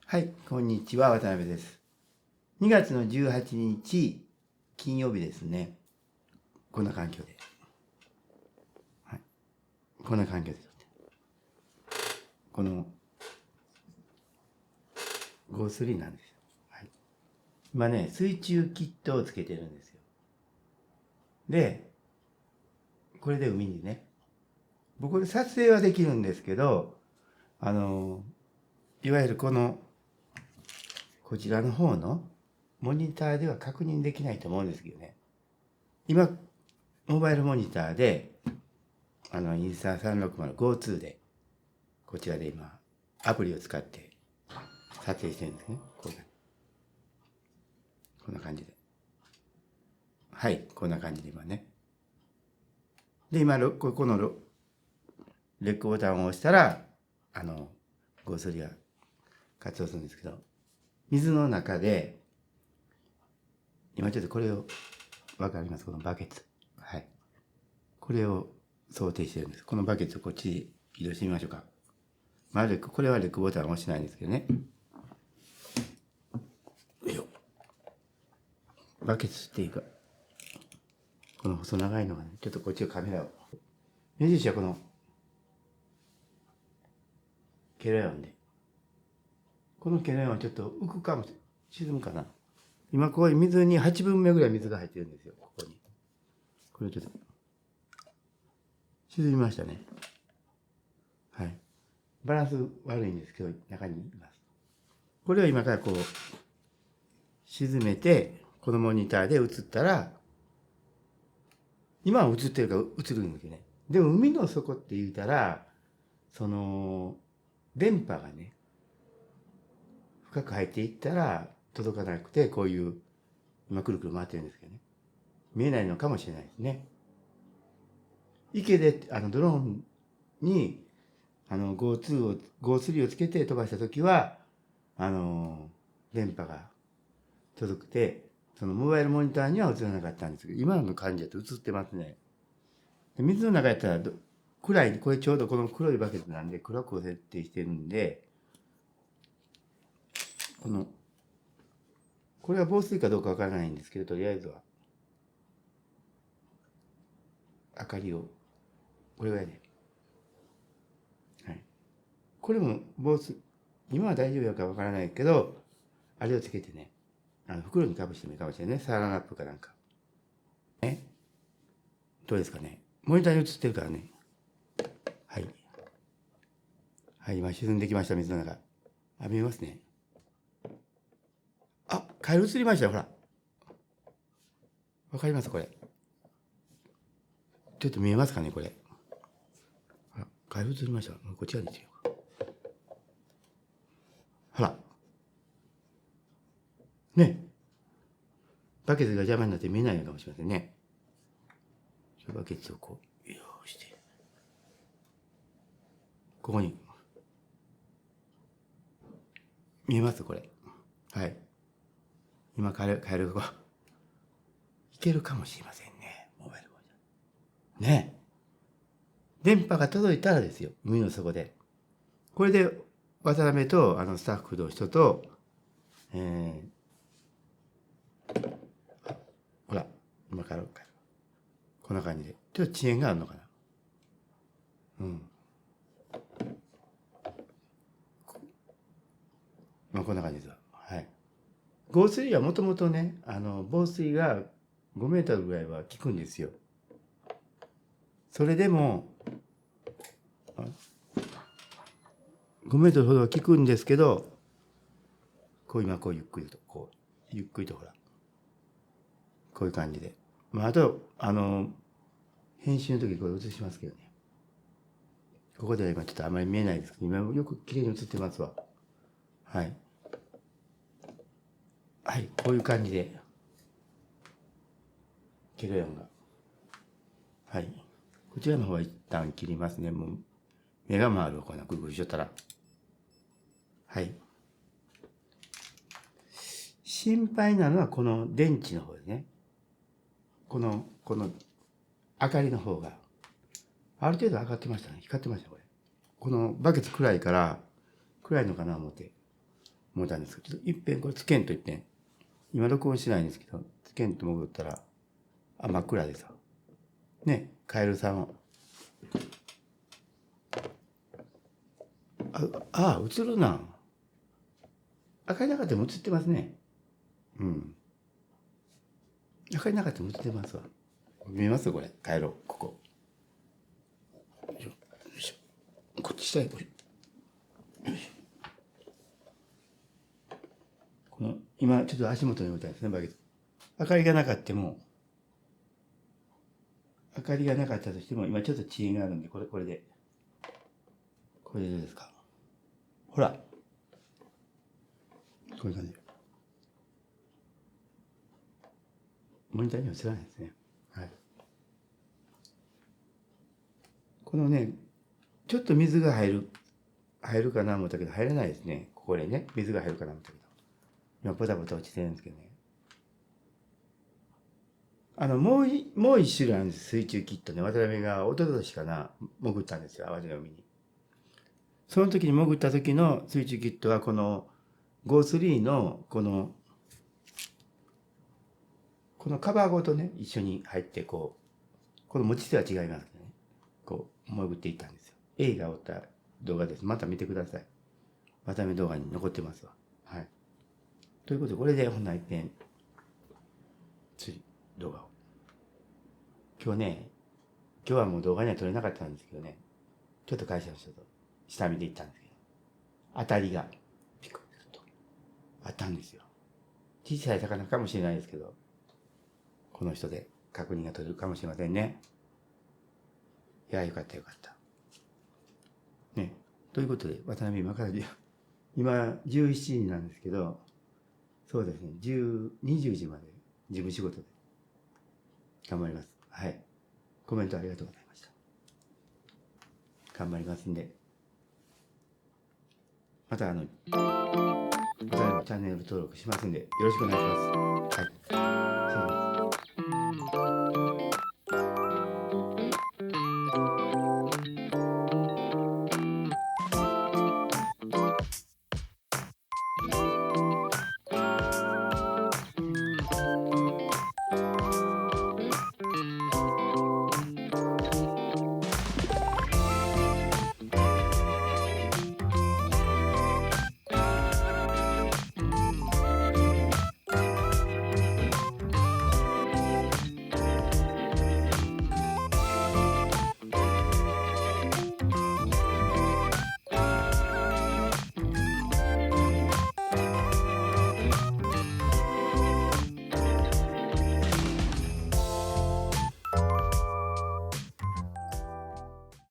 はい、こんにちは、渡辺です。2月の18日、金曜日ですね。こんな環境で。はい、こんな環境で。この、5-3なんですよ。はい、今ね、水中キットをつけてるんですよ。で、これで海にね、僕撮影はできるんですけど、いわゆるこちらの方のモニターでは確認できないと思うんですけどね。今、モバイルモニターで、インスタ 360GO2 で、こちらで今、アプリを使って撮影してるんですね。こんな感じで。はい、こんな感じで今ね。で、今、このレックボタンを押したら、GO3が活動するんですけど、水の中で、今ちょっとこれを、わかりますこのバケツ。はい。これを想定してるんです。このバケツをこっちに移動してみましょうか。これはレックボタンを押してないんですけどね。よいしょ。バケツっていうか、この細長いのがね、ちょっとこっちをカメラを。目印はこの、ケロヨンで。このケロヨンはちょっと浮くかもしれない。沈むかな。今ここに水に8分目ぐらい水が入ってるんですよ。ここに。これちょっと。沈みましたね。はい。バランス悪いんですけど、中にいます。これを今からこう、沈めて、このモニターで映ったら、今は映ってるから映るんですよね。でも海の底って言うたら、電波がね、深く入っていったら届かなくて、こういう、今くるくる回ってるんですけどね。見えないのかもしれないですね。池で、ドローンに、GO3 をつけて飛ばしたときは、電波が届くて、そのモバイルモニターには映らなかったんですけど、今の感じだと映ってますね。水の中やったら暗い、これちょうどこの黒いバケツなんで暗く設定してるんで、これは防水かどうかわからないんですけど、とりあえずは、明かりを、これぐらいで。はい。これも防水、今は大丈夫やかわからないけど、あれをつけてね、袋にかぶしてもいいかもしれないね。サランラップかなんか。ね。どうですかね。モニターに映ってるからね。はい。はい、今沈んできました、水の中。あ、見えますね。あ、カエル映りましたよ、ほら。わかりますこれ。ちょっと見えますかね、これ。ほら、カエル映りました。こっち側にしてようか。ほら。ね。バケツが邪魔になって見えないのかもしれませんね。バケツをこう、ようして。ここに。見えますこれ。はい。今、カエルが、いけるかもしれませんね。モバイルモニター。ね。電波が届いたらですよ。海の底で。これで、渡辺と、スタッフの人と、ほら、今から、こんな感じで。ちょっと遅延があるのかな。うん。まあ、こんな感じですわ。はい。GO3 はもともとね、防水が5メートルぐらいは効くんですよ。それでも、5メートルほどは効くんですけど、こう今こうゆっくりと、こう、ゆっくりとほら、こういう感じで。まあ、あと、編集の時これ映しますけどね。ここでは今ちょっとあまり見えないですけど、今よく綺麗に映ってますわ。はい。はい、こういう感じで、ケロヨンが。はい。こちらの方は一旦切りますね。もう、目が回るこんなグルグルしちゃったら。はい。心配なのはこの電池の方ですね。この明かりの方が。ある程度上がってましたね。光ってました、これ。このバケツ暗いから、暗いのかな思って。思ったんですけど、いっぺんこれつけんといってん。今録音しないんですけど、つけんと潜ったら、あ、真っ暗でさ。ね、カエルさんを。映るな。明かりなかったら映ってますね。うん。明かりなかったら映ってますわ。見えますこれ。帰ろう。ここ。よいしょ。よいしょ。こっち下へ。よいしょ。この、今、ちょっと足元に置いたんですね、バケツ。明かりがなかったも、明かりがなかったとしても、今ちょっと遅延があるんで、これで。これでどうですか。ほら。こういう感じ。モニターには映らないですね。はい。このね、ちょっと水が入るかな思ったけど、入らないですね。ここでね、水が入るかな思ったけど。今、ポタポタ落ちてるんですけどね。もう一種類あるんです、水中キットね。渡辺が一昨年かな、潜ったんですよ、淡路の海に。その時に潜った時の水中キットは、この GO3 の、このカバーごとね、一緒に入って、この持ち手は違いますけどね。潜っていったんですよ。映画を撮った動画です。また見てください。渡辺動画に残ってますわ。はい。ということで、これでほんなら一遍、釣り動画を。今日はもう動画には撮れなかったんですけどね、ちょっと会社の人と下見で行ったんですけど、当たりがピクピクとあったんですよ。小さい魚かもしれないですけど、この人で確認が取れるかもしれませんね。いや、よかったよかった。ね。ということで、渡辺今17時なんですけど、そうですね、20時まで事務仕事で頑張ります。はい。コメントありがとうございました。頑張りますんで。またチャンネル登録しますんで、よろしくお願いします。はい。